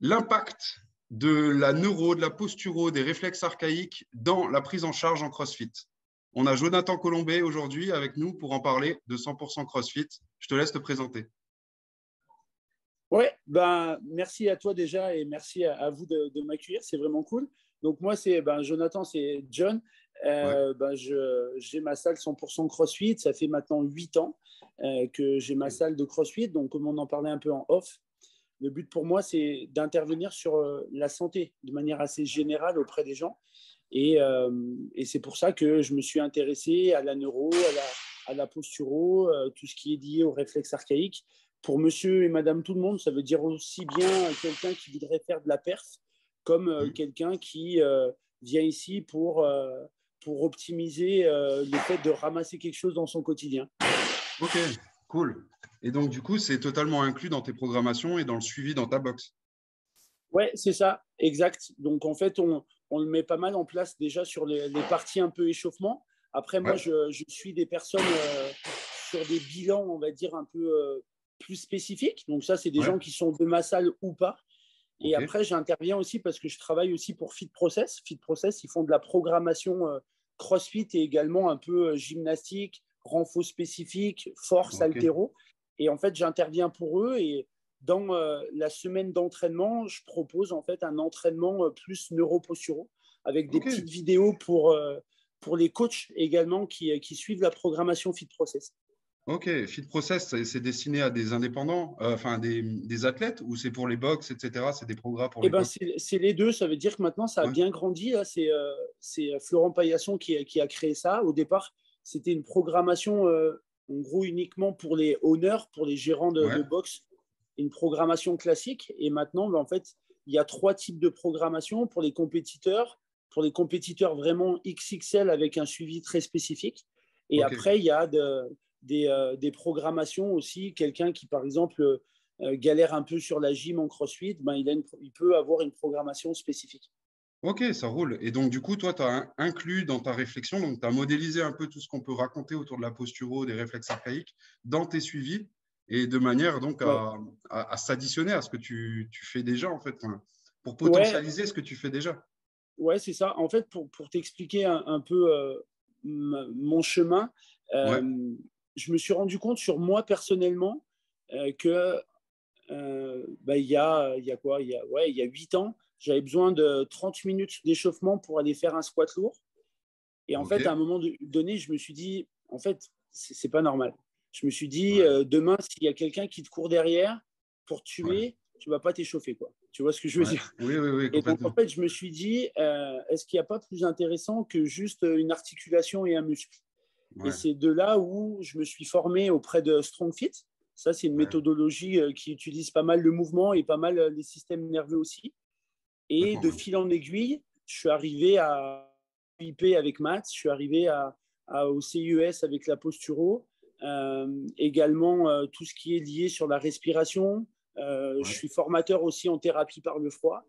L'impact de la neuro, de la posturo, des réflexes archaïques dans la prise en charge en CrossFit. On a Jonathan Colombet aujourd'hui avec nous pour en parler de 100% CrossFit. Je te laisse te présenter. Ouais, ben, merci à toi déjà et merci à vous de m'accueillir. C'est vraiment cool. Donc, moi, c'est Jonathan, c'est John. Ouais. J'ai ma salle 100% CrossFit. Ça fait maintenant 8 ans que j'ai ma salle de CrossFit. Donc, comme on en parlait un peu en off, le but pour moi, c'est d'intervenir sur la santé de manière assez générale auprès des gens. Et c'est pour ça que je me suis intéressé à la neuro, à la posturo, tout ce qui est lié aux réflexes archaïques. Pour monsieur et madame tout le monde, ça veut dire aussi bien quelqu'un qui voudrait faire de la perf comme quelqu'un qui vient ici pour optimiser le fait de ramasser quelque chose dans son quotidien. Ok, cool. Et donc, du coup, c'est totalement inclus dans tes programmations et dans le suivi dans ta box. Ouais, c'est ça, exact. Donc, en fait, on le met pas mal en place déjà sur les parties un peu échauffement. Après, moi, Ouais. je suis des personnes sur des bilans, on va dire, un peu plus spécifiques. Donc, ça, c'est des Ouais. gens qui sont de ma salle ou pas. Et Ok. après, j'interviens aussi parce que je travaille aussi pour Fit Process. Fit Process, ils font de la programmation CrossFit et également un peu gymnastique, renfort spécifique, force, Ok. haltéro. Et en fait, j'interviens pour eux et dans la semaine d'entraînement, je propose en fait un entraînement plus neuroposturo avec des Ok. petites vidéos pour les coachs également qui suivent la programmation Fit Process. Ok. Fit Process, c'est destiné à des indépendants, enfin des athlètes ou c'est pour les box, etc. C'est des programmes pour Eh les ben, box. c'est les deux. Ça veut dire que maintenant, ça a Ouais. bien grandi. Là. C'est Florent Paillasson qui a créé ça. Au départ, c'était une programmation, en gros, uniquement pour les owners, pour les gérants Ouais. de boxe, une programmation classique. Et maintenant, ben, en fait, il y a trois types de programmation pour les compétiteurs. Pour les compétiteurs vraiment XXL avec un suivi très spécifique. Et Ok. après, il y a des programmations aussi. Quelqu'un qui, par exemple, galère un peu sur la gym en CrossFit, ben, il peut avoir une programmation spécifique. Ok, ça roule. Et donc, du coup, toi, tu as inclus dans ta réflexion, donc tu as modélisé un peu tout ce qu'on peut raconter autour de la posturo, des réflexes archaïques, dans tes suivis, et de manière donc Ouais, à s'additionner à ce que tu fais déjà, en fait, enfin, pour ouais, potentialiser ce que tu fais déjà. ouais c'est ça. En fait, pour t'expliquer un peu mon chemin, Ouais, je me suis rendu compte sur moi personnellement que il y a quoi il y a 8 ans, j'avais besoin de 30 minutes d'échauffement pour aller faire un squat lourd. Et en ok, fait, à un moment donné, je me suis dit, en fait, c'est pas normal. Je me suis dit, ouais, demain, s'il y a quelqu'un qui te court derrière pour te ouais, tuer, tu vas pas t'échauffer, quoi. Tu vois ce que je veux ouais. dire? Oui, oui, oui, Et donc, en complètement. fait, je me suis dit, est-ce qu'il n'y a pas plus intéressant que juste une articulation et un muscle? Et Ouais, c'est de là où je me suis formé auprès de StrongFit. Ça, c'est une ouais, méthodologie qui utilise pas mal le mouvement et pas mal les systèmes nerveux aussi. Et complètement. de Ouais. fil en aiguille, je suis arrivé à IP avec Matt, je suis arrivé au CIES avec la posturo, également tout ce qui est lié sur la respiration. Je Ouais. suis formateur aussi en thérapie par le froid.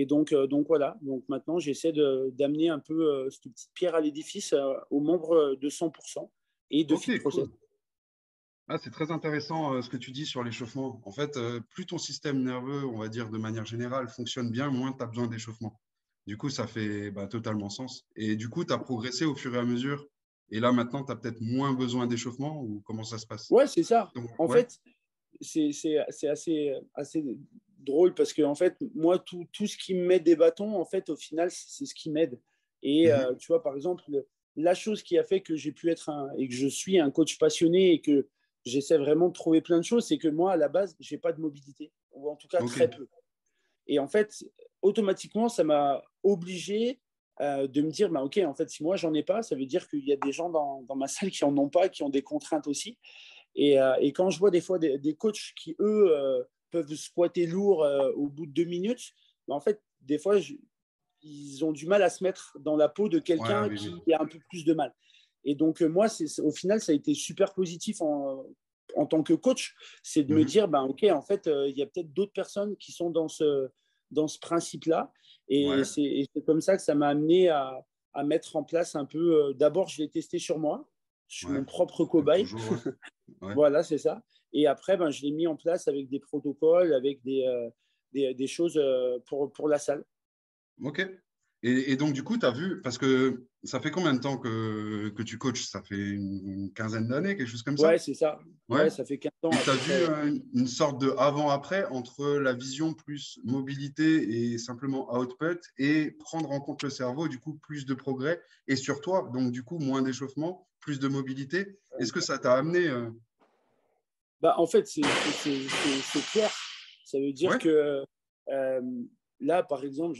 Donc voilà, donc maintenant j'essaie d'amener un peu cette petite pierre à l'édifice aux membres de 100% et de Fit Ok, Process. cool. Ah, c'est très intéressant ce que tu dis sur l'échauffement. En fait, plus ton système nerveux, on va dire de manière générale, fonctionne bien, moins tu as besoin d'échauffement. Du coup, ça fait totalement sens. Et du coup, tu as progressé au fur et à mesure. Et là, maintenant, tu as peut-être moins besoin d'échauffement ou comment ça se passe? Ouais, c'est ça. Donc, En ouais. fait, c'est assez drôle parce que en fait, moi, tout ce qui me met des bâtons, en fait, au final, c'est ce qui m'aide. Et Mhm. tu vois, par exemple, la chose qui a fait que j'ai pu être et que je suis un coach passionné et que j'essaie vraiment de trouver plein de choses, c'est que moi, à la base, j'ai pas de mobilité, ou en tout cas Ok. très peu. Et en fait, automatiquement, ça m'a obligé de me dire, bah, OK, en fait, si moi, j'en ai pas, ça veut dire qu'il y a des gens dans ma salle qui en ont pas, qui ont des contraintes aussi. Et quand je vois des fois des coachs qui, eux, peuvent squatter lourd au bout de 2 minutes, bah, en fait, des fois, ils ont du mal à se mettre dans la peau de Ouais, quelqu'un oui, oui. qui a un peu plus de mal. Et donc, moi, au final, ça a été super positif en tant que coach, c'est de me Mhm. dire, ben, OK, en fait, il y a peut-être d'autres personnes qui sont dans ce principe-là. Ouais, Et c'est comme ça que ça m'a amené à mettre en place un peu. D'abord, je l'ai testé sur moi. Je suis ouais. mon propre Comme cobaye. toujours, ouais. Ouais. Voilà, c'est ça. Et après, ben, je l'ai mis en place avec des protocoles, avec des choses pour la salle. Ok. Et donc, du coup, tu as vu, parce que ça fait combien de temps que tu coaches? Ça fait une quinzaine d'années, quelque chose comme Ouais, ça? c'est ça. Ouais. Ouais, ça fait 15 ans Et à tu as peu vu près. une sorte de avant-après entre la vision plus mobilité et simplement output et prendre en compte le cerveau, du coup, plus de progrès et sur toi, donc du coup, moins d'échauffement, plus de mobilité. Est-ce que ça t'a amené Bah, en fait, c'est clair. Ça veut dire Ouais. que euh, là, par exemple,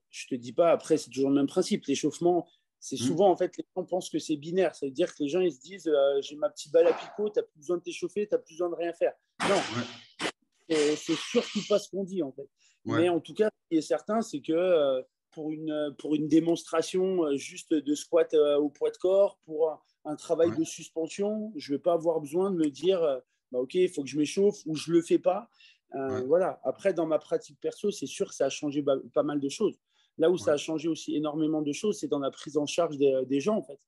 je te dis pas, après, c'est toujours le même principe. L'échauffement, c'est Hmm. souvent, en fait, les gens pensent que c'est binaire. Ça veut dire que les gens, ils se disent, j'ai ma petite balle à picot, tu n'as plus besoin de t'échauffer, tu n'as plus besoin de rien faire. Non, Ouais. c'est surtout pas ce qu'on dit, en fait. Ouais. Mais en tout cas, ce qui est certain, c'est que pour une démonstration juste de squat au poids de corps, pour un travail Ouais. de suspension, je ne vais pas avoir besoin de me dire, bah, OK, il faut que je m'échauffe ou je ne le fais pas. Ouais. Voilà. Après, dans ma pratique perso, c'est sûr que ça a changé pas mal de choses. Là où ça Ouais. a changé aussi énormément de choses, c'est dans la prise en charge des gens, en fait. Ouais.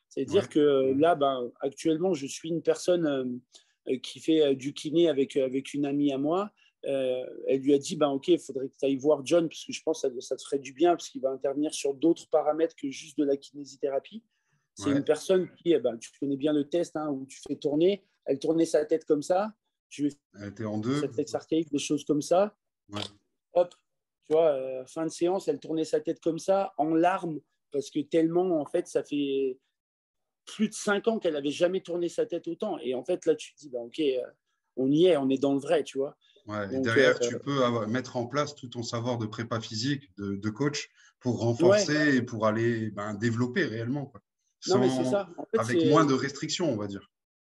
C'est-à-dire que là, ben, actuellement, je suis une personne qui fait du kiné avec une amie à moi. Elle lui a dit, ben, OK, il faudrait que tu ailles voir John, parce que je pense que ça te ferait du bien, parce qu'il va intervenir sur d'autres paramètres que juste de la kinésithérapie. C'est Ouais. une personne qui, ben, tu connais bien le test, hein, où tu fais tourner, elle tournait sa tête comme ça, je lui ai fait Elle était en deux. cette tête archaïque, des choses comme ça. Ouais. Hop, tu vois, fin de séance, elle tournait sa tête comme ça, en larmes, parce que tellement, en fait, ça fait plus de 5 ans qu'elle n'avait jamais tourné sa tête autant. Et en fait, là, tu te dis, bah, OK, on y est, on est dans le vrai, tu vois. Ouais. Et Donc, derrière, tu peux mettre en place tout ton savoir de prépa physique, de coach, pour ouais, renforcer et pour aller développer réellement, quoi. non, mais c'est Sans, ça. En fait, avec moins de restrictions, on va dire.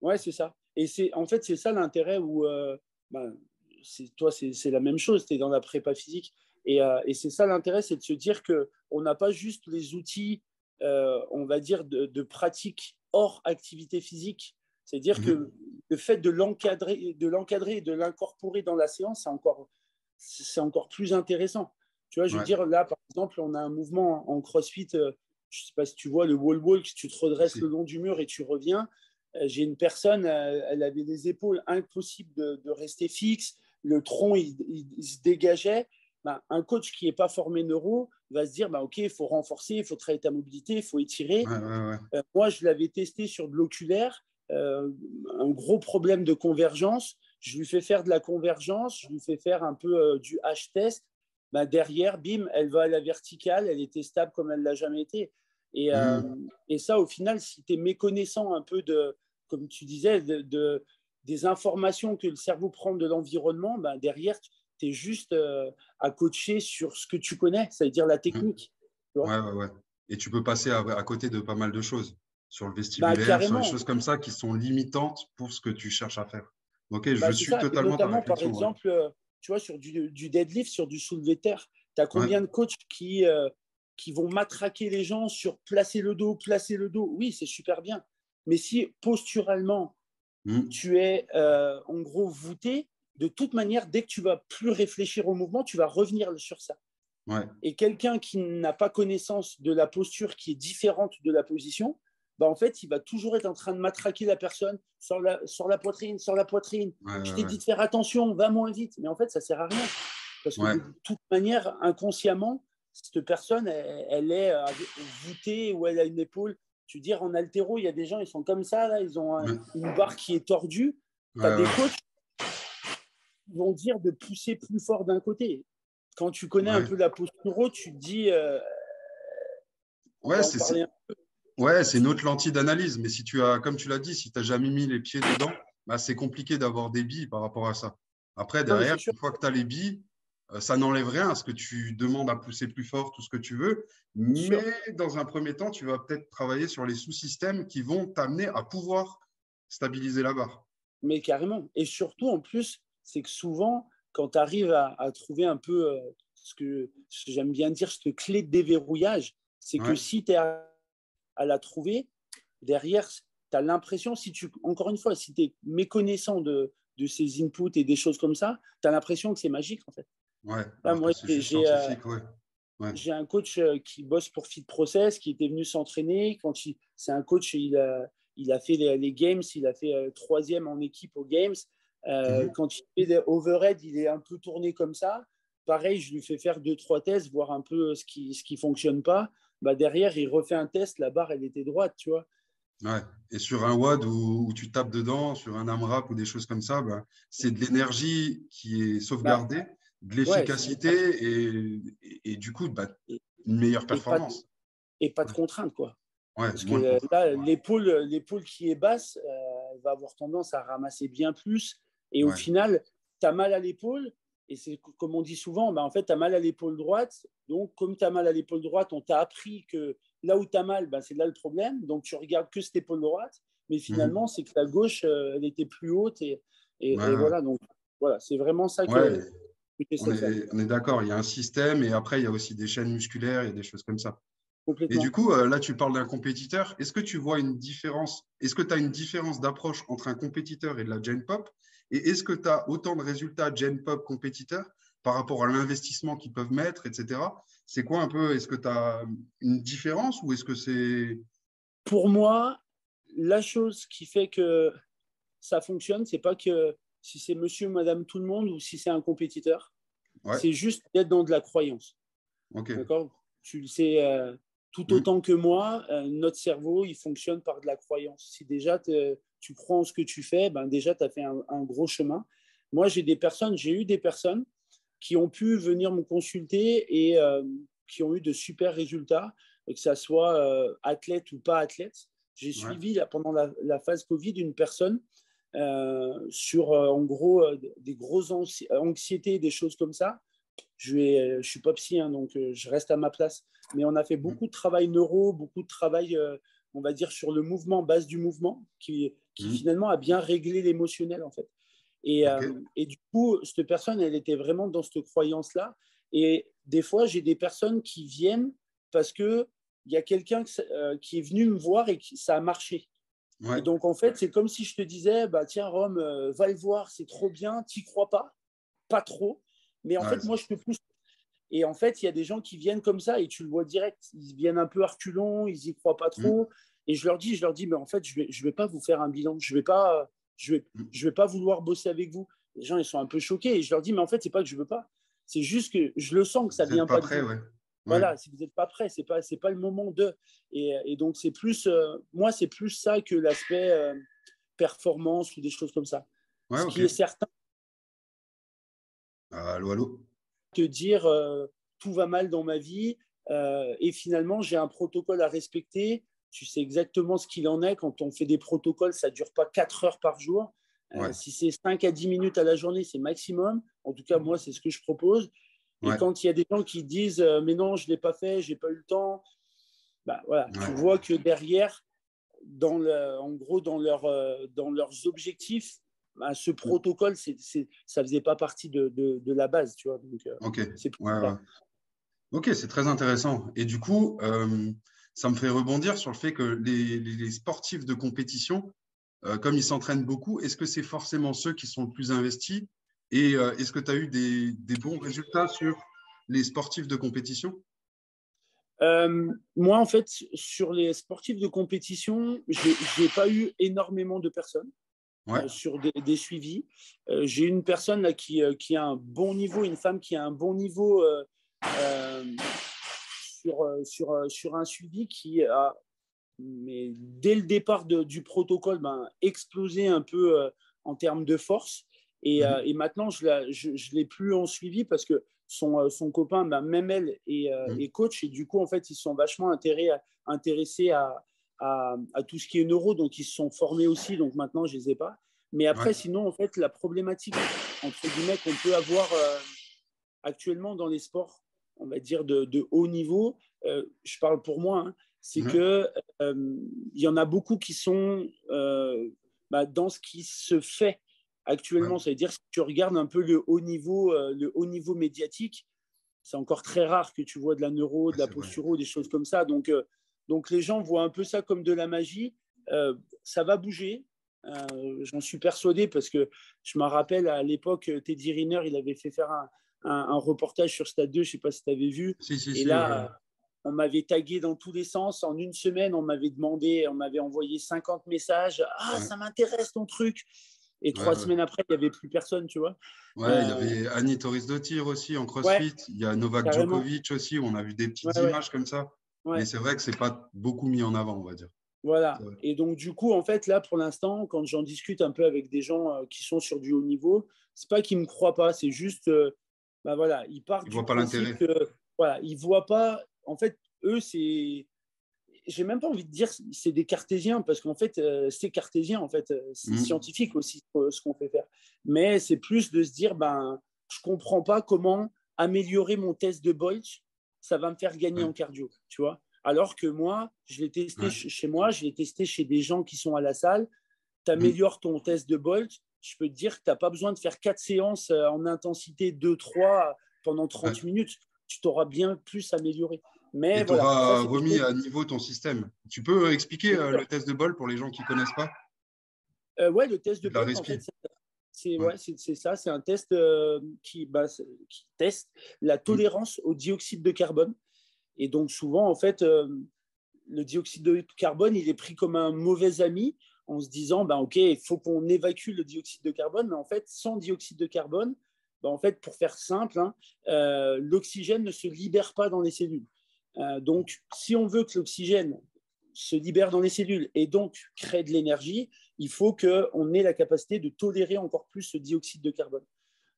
ouais, c'est ça. Et en fait, c'est ça l'intérêt où, ben, toi, c'est la même chose, tu es dans la prépa physique. Et c'est ça l'intérêt, c'est de se dire qu'on n'a pas juste les outils, on va dire, de pratique hors activité physique. C'est-à-dire Mhm. que le fait de l'encadrer et de l'incorporer dans la séance, c'est encore plus intéressant. Tu vois, je veux Ouais. dire, là, par exemple, on a un mouvement en CrossFit, je ne sais pas si tu vois, le wall walk, tu te redresses le Si. long du mur et tu reviens. J'ai une personne, elle avait les épaules impossible de rester fixe, le tronc, il se dégageait. Ben, un coach qui n'est pas formé neuro va se dire, ben, OK, il faut renforcer, il faut travailler ta mobilité, il faut étirer. Ouais, ouais, ouais. Moi, je l'avais testé sur de l'oculaire, un gros problème de convergence. Je lui fais faire de la convergence, je lui fais faire un peu du H-test. Ben, derrière, bim, elle va à la verticale, elle était stable comme elle ne l'a jamais été. Et, euh, Mhm. et ça, au final, si tu es méconnaissant un peu de, comme tu disais, des informations que le cerveau prend de l'environnement, ben derrière, tu es juste à coacher sur ce que tu connais, c'est-à-dire la Mhm. technique. Tu vois, Ouais, ouais, ouais. Et tu peux passer à côté de pas mal de choses, sur le ben, vestibulaire, sur les carrément. choses comme ça qui sont limitantes pour ce que tu cherches à faire. Ok, je Bah, c'est suis ça. Et totalement ta notamment, par réflexion. Ouais. exemple, tu vois, sur du deadlift, sur du soulevé de terre, tu as Ouais. combien de coachs qui vont matraquer les gens sur placer le dos, placer le dos. Oui, c'est super bien. Mais si posturalement, Mhm. tu es en gros voûté, de toute manière, dès que tu vas plus réfléchir au mouvement, tu vas revenir sur ça. Ouais. Et quelqu'un qui n'a pas connaissance de la posture qui est différente de la position, bah en fait, il va toujours être en train de matraquer la personne sur la poitrine, sur la poitrine. Ouais, Je ouais, t'ai ouais. dit de faire attention, va moins vite. Mais en fait, ça ne sert à rien. Parce que Ouais. de toute manière, inconsciemment, cette personne, elle est voûtée ou elle a une épaule. Tu veux dire, en haltéro, il y a des gens, ils sont comme ça, là, ils ont Ouais. une barre qui est tordue. Tu as Ouais, des ouais. coachs qui vont dire de pousser plus fort d'un côté. Quand tu connais un Ouais. peu la posture, tu te dis, on Ouais, va en parler un ouais, c'est une autre lentille d'analyse. Mais si tu as, comme tu l'as dit, si tu n'as jamais mis les pieds dedans, bah, c'est compliqué d'avoir des billes par rapport à ça. Après, Non, mais derrière, c'est sûr. une fois que tu as les billes, ça n'enlève rien à ce que tu demandes à pousser plus fort, tout ce que tu veux. Mais Sûr. dans un premier temps, tu vas peut-être travailler sur les sous-systèmes qui vont t'amener à pouvoir stabiliser la barre. Mais carrément. Et surtout, en plus, c'est que souvent, quand tu arrives à trouver un peu ce que j'aime bien dire, cette clé de déverrouillage, c'est que Ouais. si tu es à la trouver, derrière, tu as l'impression, encore une fois, si tu es méconnaissant de ces inputs et des choses comme ça, tu as l'impression que c'est magique, en fait. Ouais. Là, Alors que moi, c'est juste scientifique, ouais. Ouais. j'ai un coach qui bosse pour Fit Process, qui était venu s'entraîner. C'est un coach, il a fait les Games, il a fait troisième en équipe aux Games. Mhm. Quand il fait des overhead, il est un peu tourné comme ça. pareil, je lui fais faire 2-3 tests, voir un peu ce qui fonctionne pas. Bah, derrière, il refait un test, la barre, elle était droite, tu vois. Ouais. Et sur un WAD où tu tapes dedans, sur un AMRAP ou des choses comme ça, bah, c'est de l'énergie qui est Bah, sauvegardée, de ouais, l'efficacité et du coup, bah, et, une meilleure et pas, performance. et pas de contrainte, quoi. Ouais, Parce que moins de contraintes. là, Ouais. l'épaule qui est basse, elle va avoir tendance à ramasser bien plus. Et au Ouais. final, tu as mal à l'épaule. Et c'est comme on dit souvent, bah, en fait, tu as mal à l'épaule droite. Donc, comme tu as mal à l'épaule droite, on t'a appris que là où tu as mal, bah, c'est là le problème. Donc, tu regardes que cette épaule droite. Mais Mhm. finalement, c'est que la gauche, elle était plus haute. Ouais, Et ouais. voilà. Donc, voilà, c'est vraiment ça Ouais, que j'essaie de faire. on est d'accord. Il y a un système et après, il y a aussi des chaînes musculaires, il y a des choses comme ça. Et du Complètement. coup, là, tu parles d'un compétiteur. Est-ce que tu vois une différence? Est-ce que tu as une différence d'approche entre un compétiteur et de la Gen Pop? Et est-ce que tu as autant de résultats Gen Pop compétiteurs par rapport à l'investissement qu'ils peuvent mettre, etc. C'est quoi un peu? Est-ce que tu as une différence ou est-ce que c'est… Pour moi, la chose qui fait que ça fonctionne, c'est pas que si c'est monsieur ou madame tout le monde ou si c'est un compétiteur, Ouais, c'est juste d'être dans de la croyance. ok. D'accord. Tu le sais tout Hmm, autant que moi, notre cerveau, il fonctionne par de la croyance. Si déjà tu crois en ce que tu fais, ben déjà, tu as fait un gros chemin. Moi, j'ai eu des personnes qui ont pu venir me consulter et qui ont eu de super résultats, que ça soit athlète ou pas athlète. J'ai ouais, suivi là, pendant la phase Covid une personne sur en gros des grosses anxiétés, des choses comme ça. Je suis pas psy, hein, donc je reste à ma place. Mais on a fait hmm, beaucoup de travail neuro, beaucoup de travail, on va dire, sur le mouvement, base du mouvement, qui hmm, finalement a bien réglé l'émotionnel, en fait. ok. Et du coup, cette personne, elle était vraiment dans cette croyance-là. Et des fois, j'ai des personnes qui viennent parce qu'il y a quelqu'un qui est venu me voir et ça a marché. Et Ouais, donc, en fait, c'est comme si je te disais, bah, tiens, Rome, va le voir, c'est trop bien, t'y crois pas, pas trop. Mais en ouais, fait, moi, je te pousse. Et en fait, il y a des gens qui viennent comme ça et tu le vois direct. Ils viennent un peu reculons, ils y croient pas hmm, trop. Et je leur dis, mais en fait, je vais pas vous faire un bilan. hmm. Je vais pas vouloir bosser avec vous. Les gens, ils sont un peu choqués. Et je leur dis, mais en fait, c'est pas que je veux pas. C'est juste que je le sens que ça Vous n'êtes vient pas pas de prêt, vous. ouais. Ouais, Voilà, si vous n'êtes pas prêt, c'est pas le moment de. Et donc, c'est plus, moi, c'est plus ça que l'aspect performance ou des choses comme ça. ouais, Ce ok. qui est certain, Allô, allô? te dire tout va mal dans ma vie et finalement j'ai un protocole à respecter. Tu sais exactement ce qu'il en est. Quand on fait des protocoles, ça ne dure pas 4 heures par jour. Ouais, Si c'est 5 à 10 minutes à la journée, c'est maximum. En tout cas, moi, c'est ce que je propose. Et ouais, quand il y a des gens qui disent mais non, je ne l'ai pas fait, je n'ai pas eu le temps, bah, voilà, tu ouais. vois que derrière, en gros, dans leurs objectifs, bah, ce Hmm, protocole, ça faisait pas partie de la base, tu vois. Donc, ok, c'est pour ouais, ouais. ça. Ok, c'est très intéressant. Et du coup, ça me fait rebondir sur le fait que les sportifs de compétition, comme ils s'entraînent beaucoup, est-ce que c'est forcément ceux qui sont le plus investis? Et est-ce que tu as eu des bons résultats sur les sportifs de compétition? Moi, en fait, sur les sportifs de compétition, j'ai pas eu énormément de personnes Ouais. sur des suivis. J'ai une personne là, qui a un bon niveau, une femme qui a un bon niveau euh, sur un suivi qui a, mais dès le départ du protocole, ben, explosé un peu en termes de force. Mhm, Et maintenant, je l'ai plus en suivi parce que son copain, ben, même elle, est mhm. coach. Et du coup, en fait, ils sont vachement intéressés à tout ce qui est neuro. Donc, ils se sont formés aussi. Donc, maintenant, je ne les ai pas. Mais après, Ouais. sinon, en fait, la problématique, entre guillemets, qu'on peut avoir actuellement dans les sports, on va dire, de haut niveau, je parle pour moi, hein, c'est Ouais. que y en a beaucoup qui sont bah, dans ce qui se fait Ouais. actuellement. Ça veut dire que si tu regardes un peu le haut niveau médiatique, c'est encore très rare que tu vois de la neuro, Ouais, de la c'est vrai. posturo, des choses comme ça. Donc les gens voient un peu ça comme de la magie. Ça va bouger. J'en suis persuadé parce que je me rappelle à l'époque, Teddy Riner, il avait fait faire un reportage sur Stade 2, je ne sais pas si tu avais vu. Si, si, Et si, ouais, ouais. là, on m'avait tagué dans tous les sens. En une semaine, on m'avait envoyé 50 messages. Ah, Ouais. ça m'intéresse ton truc. Et Ouais, 3 semaines après, il n'y avait plus personne, tu vois. ouais, il y avait Annie Torres-Dottir aussi en Ouais, CrossFit. Il y a Novak carrément. Djokovic aussi. On a vu des Ouais, petites ouais, images comme ça. Mais ouais. c'est vrai que c'est pas beaucoup mis en avant, on va dire. C'est Voilà. vrai. Et donc, du coup, en fait, là, pour l'instant, quand j'en discute un peu avec des gens qui sont sur du haut niveau, c'est pas qu'ils me croient pas, c'est juste, bah voilà, ils partent Ils du voient pas principe l'intérêt. que, voilà, ils voient pas, en fait, eux, c'est, j'ai même pas envie de dire c'est des cartésiens, parce qu'en fait, c'est cartésien, en fait, c'est Mhm. scientifique aussi ce qu'on fait faire. Mais c'est plus de se dire, ben, je comprends pas comment améliorer mon test de Bolt, ça va me faire gagner Ouais, en cardio, tu vois. Alors que moi, je l'ai testé ouais. chez moi, je l'ai testé chez des gens qui sont à la salle. Tu Mhm. améliores ton test de Bolt, je peux te dire que tu n'as pas besoin de faire 4 séances en intensité 2-3 pendant Ouais. 30 minutes. Tu t'auras bien plus amélioré. Mais Et tu voilà, ça, auras c'est des remis choses. à niveau ton système. Tu peux expliquer Bien sûr. le test de bol pour les gens qui ne connaissent pas? Ouais, le test C'est de de la Bolt, en fait, respi. c'est Ouais. ouais, c'est ça. C'est un test qui teste la Mhm. tolérance au dioxyde de carbone. Et donc, souvent, en fait, le dioxyde de carbone, il est pris comme un mauvais ami en se disant, ben, OK, il faut qu'on évacue le dioxyde de carbone. Mais en fait, sans dioxyde de carbone, ben, en fait, pour faire simple, hein, l'oxygène ne se libère pas dans les cellules. Donc, si on veut que l'oxygène se libère dans les cellules et donc crée de l'énergie, il faut qu'on ait la capacité de tolérer encore plus ce dioxyde de carbone.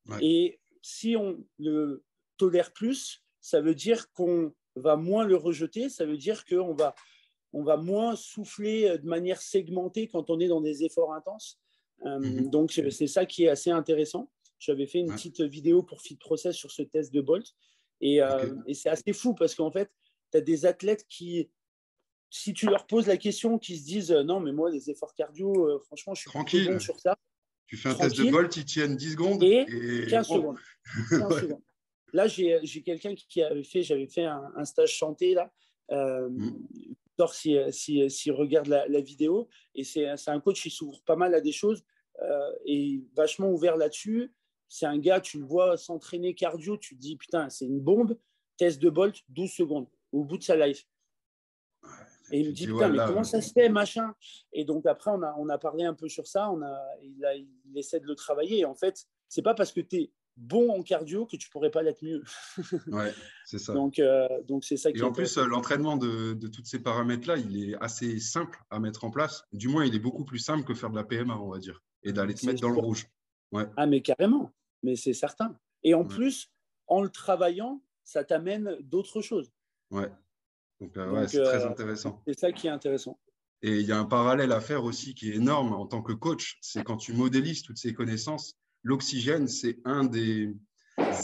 Ouais. Et si on le tolère plus, ça veut dire qu'on va moins le rejeter, ça veut dire qu'on va moins souffler de manière segmentée quand on est dans des efforts intenses. Mhm. Donc, c'est ça qui est assez intéressant. J'avais fait une Ouais. petite vidéo pour Fit Process sur ce test de Bolt. Et, Ok. et c'est assez fou parce qu'en fait, tu as des athlètes qui, si tu leur poses la question, qui se disent non, mais moi, les efforts cardio, franchement, je suis plutôt bon Tranquille. sur ça, Tu fais un test de tranquille, Bolt, ils tiennent 10 secondes et et 15 oh. secondes. 15 Ouais. secondes. Là, j'ai quelqu'un qui avait fait, j'avais fait un stage chanté là. Mhm. Victor, si regarde la vidéo, et c'est un coach qui s'ouvre pas mal à des choses et vachement ouvert là-dessus. C'est un gars, tu le vois s'entraîner cardio, tu te dis putain, c'est une bombe. Test de Bolt, 12 secondes au bout de sa life. Et il me Tu te dit, dis, putain, ouais, mais là, comment ça se fait, machin. Et donc après, on a parlé un peu sur ça, il essaie de le travailler. Et en fait, c'est pas parce que tu es bon en cardio que tu pourrais pas l'être mieux. ouais, c'est ça. donc c'est ça Et qui est en plus, intéressant. l'entraînement de tous ces paramètres-là, il est assez simple à mettre en place. Du moins, il est beaucoup plus simple que faire de la PMA, on va dire, et d'aller te C'est mettre dans le sûr. rouge. Ouais, Ah, mais carrément, mais c'est certain. Et en ouais, plus, en le travaillant, ça t'amène d'autres choses. ouais. Donc, ouais, Donc c'est très intéressant. c'est ça qui est intéressant. Et il y a un parallèle à faire aussi qui est énorme en tant que coach, c'est quand tu modélises toutes ces connaissances, l'oxygène, c'est un des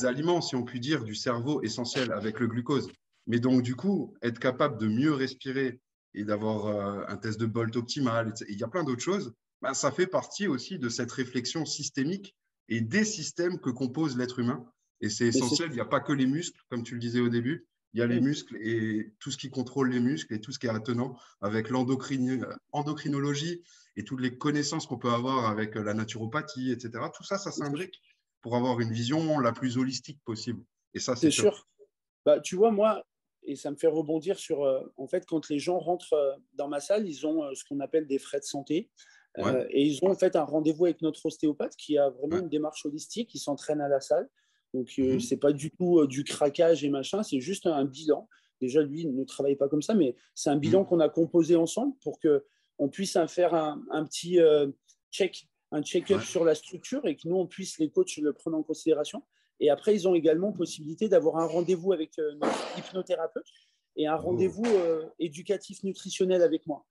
aliments, si on peut dire, du cerveau essentiel avec le glucose. Mais donc, du coup, être capable de mieux respirer et d'avoir un test de Bolt optimal, il y a plein d'autres choses, ben, ça fait partie aussi de cette réflexion systémique et des systèmes que compose l'être humain. Et c'est Mais c'est essentiel, il n'y a pas que les muscles, comme tu le disais au début, il y a les muscles et tout ce qui contrôle les muscles et tout ce qui est attenant avec l'endocrinologie et toutes les connaissances qu'on peut avoir avec la naturopathie, etc. Tout ça, ça s'imbrique pour avoir une vision la plus holistique possible. Et ça, c'est c'est top. sûr. Bah, tu vois, moi, et ça me fait rebondir sur, en fait, quand les gens rentrent dans ma salle, ils ont ce qu'on appelle des frais de santé. Ouais, Et ils ont en fait un rendez-vous avec notre ostéopathe qui a vraiment ouais. une démarche holistique, qui s'entraîne à la salle. Donc, Mhm, c'est pas du tout du craquage et machin, c'est juste un bilan. Déjà, lui il ne travaille pas comme ça, mais c'est un bilan mhm, qu'on a composé ensemble pour qu'on puisse faire un petit check, un check-up ouais. sur la structure et que nous, on puisse, les coachs, le prendre en considération. Et après, ils ont également possibilité d'avoir un rendez-vous avec notre hypnothérapeute et un Oh, rendez-vous éducatif nutritionnel avec moi.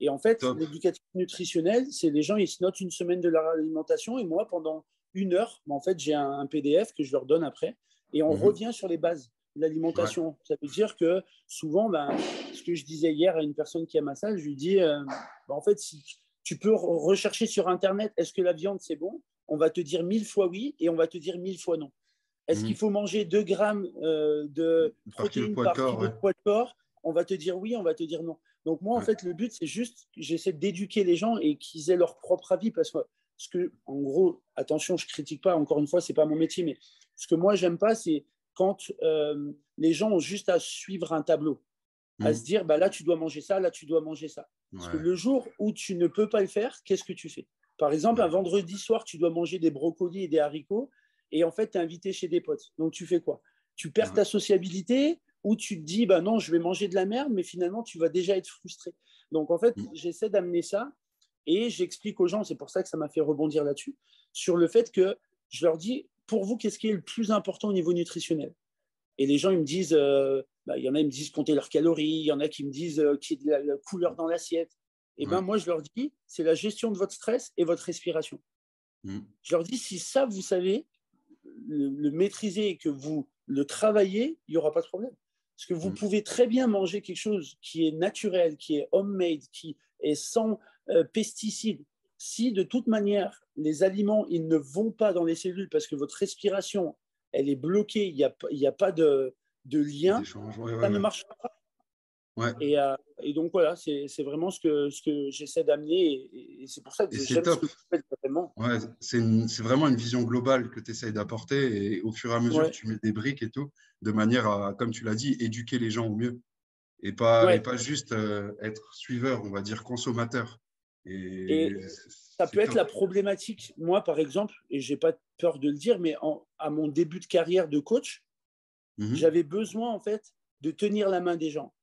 Et en fait, top. l'éducatif nutritionnel, c'est les gens, ils se notent une semaine de leur alimentation et moi, pendant 1 heure, en fait, j'ai un PDF que je leur donne après et on Mhm, revient sur les bases de ouais. l'alimentation. Ça veut dire que souvent, ben, ce que je disais hier à une personne qui a ma salle, je lui dis, ben, en fait, si tu peux rechercher sur Internet, est-ce que la viande, c'est bon? On va te dire 1000 fois oui et on va te dire 1000 fois non. Est-ce qu'il Mhm. faut manger 2 grammes de Par kilo protéines poids de par corps, kilo ouais. de poids de corps? On va te dire oui, on va te dire non. Donc moi, en Ouais. fait, le but, c'est juste, j'essaie d'éduquer les gens et qu'ils aient leur propre avis parce que, en gros, attention, je critique pas, encore une fois, c'est pas mon métier, mais ce que moi, j'aime pas, c'est quand les gens ont juste à suivre un tableau, à se Mhm, dire, bah là, tu dois manger ça, là, tu dois manger ça. Parce que ouais. le jour où tu ne peux pas le faire, qu'est-ce que tu fais? Par exemple, un vendredi soir, tu dois manger des brocolis et des haricots et en fait, tu es invité chez des potes. Donc, tu fais quoi? Tu perds ta sociabilité ou tu te dis, bah non, je vais manger de la merde, mais finalement, tu vas déjà être frustré. Donc, en fait, j'essaie d'amener ça et j'explique aux gens, c'est pour ça que ça m'a fait rebondir là-dessus, sur le fait que je leur dis, pour vous, qu'est-ce qui est le plus important au niveau nutritionnel? Et les gens, ils me disent, il y en a, ils me disent compter leurs calories, il y en a qui me disent qu'il y a de la couleur dans l'assiette. Et ben moi, je leur dis, c'est la gestion de votre stress et votre respiration. Je leur dis, si ça, vous savez le maîtriser et que vous le travaillez, il n'y aura pas de problème. Parce que vous pouvez très bien manger quelque chose qui est naturel, qui est homemade, qui est sans pesticides. Si de toute manière, les aliments, ils ne vont pas dans les cellules parce que votre respiration, elle est bloquée, il n'y a pas de lien, ça ne marche pas. Ouais. Et donc voilà, c'est vraiment ce que j'essaie d'amener et c'est pour ça que j'aime ce que tu fais vraiment. Ouais, c'est vraiment une vision globale que tu essayes d'apporter et au fur et à mesure, tu mets des briques et tout, de manière à, comme tu l'as dit, éduquer les gens au mieux et pas juste être suiveur, on va dire consommateur. Et ça peut être la problématique, moi par exemple, et je n'ai pas peur de le dire, mais à mon début de carrière de coach, j'avais besoin en fait de tenir la main des gens.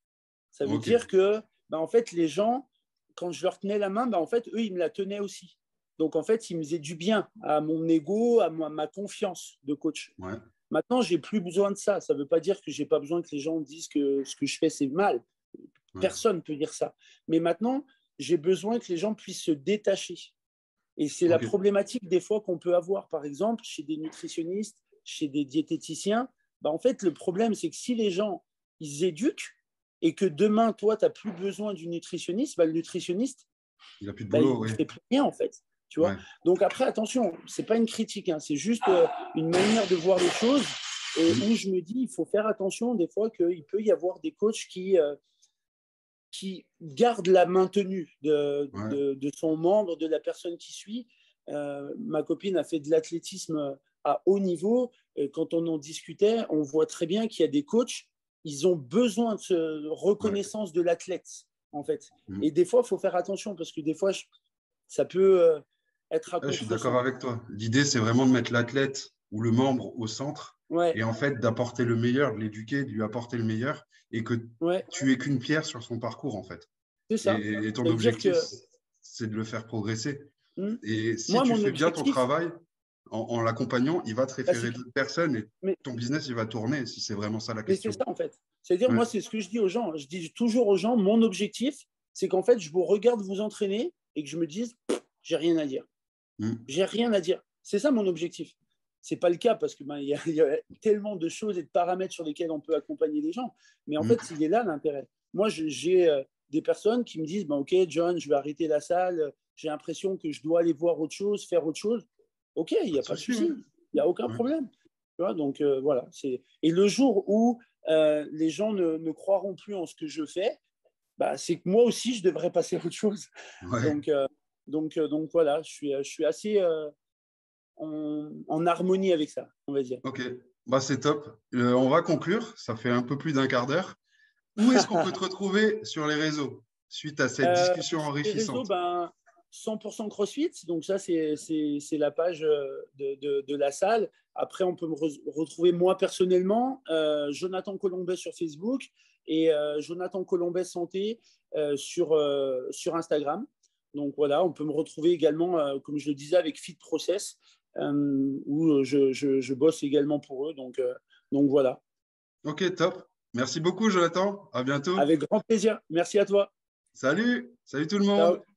Ça veut dire que en fait, les gens, quand je leur tenais la main, en fait, eux, ils me la tenaient aussi. Donc, en fait, ils me faisaient du bien à mon ego, à ma confiance de coach. Ouais. Maintenant, je n'ai plus besoin de ça. Ça ne veut pas dire que je n'ai pas besoin que les gens disent que ce que je fais, c'est mal. Personne ne peut dire ça. Mais maintenant, j'ai besoin que les gens puissent se détacher. Et c'est la problématique des fois qu'on peut avoir, par exemple, chez des nutritionnistes, chez des diététiciens. En fait, le problème, c'est que si les gens, ils éduquent, et que demain, toi, tu n'as plus besoin du nutritionniste, le nutritionniste, il n'a plus de boulot. Il ne fait plus rien, en fait. Tu vois. Donc après, attention, ce n'est pas une critique, hein, c'est juste une manière de voir les choses et où je me dis, il faut faire attention des fois qu'il peut y avoir des coachs qui gardent la maintenue de son membre, de la personne qui suit. Ma copine a fait de l'athlétisme à haut niveau. Et quand on en discutait, on voit très bien qu'il y a des coachs, ils ont besoin de reconnaissance de l'athlète, en fait. Et des fois, il faut faire attention parce que des fois, ça peut être à Je suis d'accord avec toi. L'idée, c'est vraiment de mettre l'athlète ou le membre au centre et en fait d'apporter le meilleur, de l'éduquer, de lui apporter le meilleur et que tu es qu'une pierre sur son parcours, en fait. C'est ça. Et ton objectif, c'est de le faire progresser. Et si tu fais bien ton travail, en l'accompagnant, il va te référer d'autres personnes et ton business, il va tourner, si c'est vraiment ça la question. Mais c'est ça, en fait. C'est-à-dire, moi, c'est ce que je dis aux gens. Je dis toujours aux gens, mon objectif, c'est qu'en fait, je vous regarde vous entraîner et que je me dise, j'ai rien à dire. J'ai rien à dire. C'est ça mon objectif. Ce n'est pas le cas parce qu'il y a tellement de choses et de paramètres sur lesquels on peut accompagner les gens. Mais en fait, il est là l'intérêt. Moi, j'ai des personnes qui me disent, OK, John, je vais arrêter la salle. J'ai l'impression que je dois aller voir autre chose, faire autre chose. OK, il n'y a pas de souci. Il n'y a aucun problème. Tu vois, donc, voilà. Et le jour où les gens ne croiront plus en ce que je fais, c'est que moi aussi, je devrais passer à autre chose. Donc, voilà, je suis assez en harmonie avec ça, on va dire. OK, c'est top. On va conclure. Ça fait un peu plus d'un quart d'heure. Où est-ce qu'on peut te retrouver sur les réseaux suite à cette discussion enrichissante? Les réseaux, 100% CrossFit. Donc ça, c'est la page de la salle. Après, on peut me retrouver moi personnellement, Jonathan Colombet sur Facebook et Jonathan Colombet Santé sur Instagram. Donc voilà, on peut me retrouver également, comme je le disais, avec Fit Process, où je bosse également pour eux. Donc voilà. OK, top. Merci beaucoup, Jonathan. À bientôt. Avec grand plaisir. Merci à toi. Salut. Salut tout le monde. Ciao.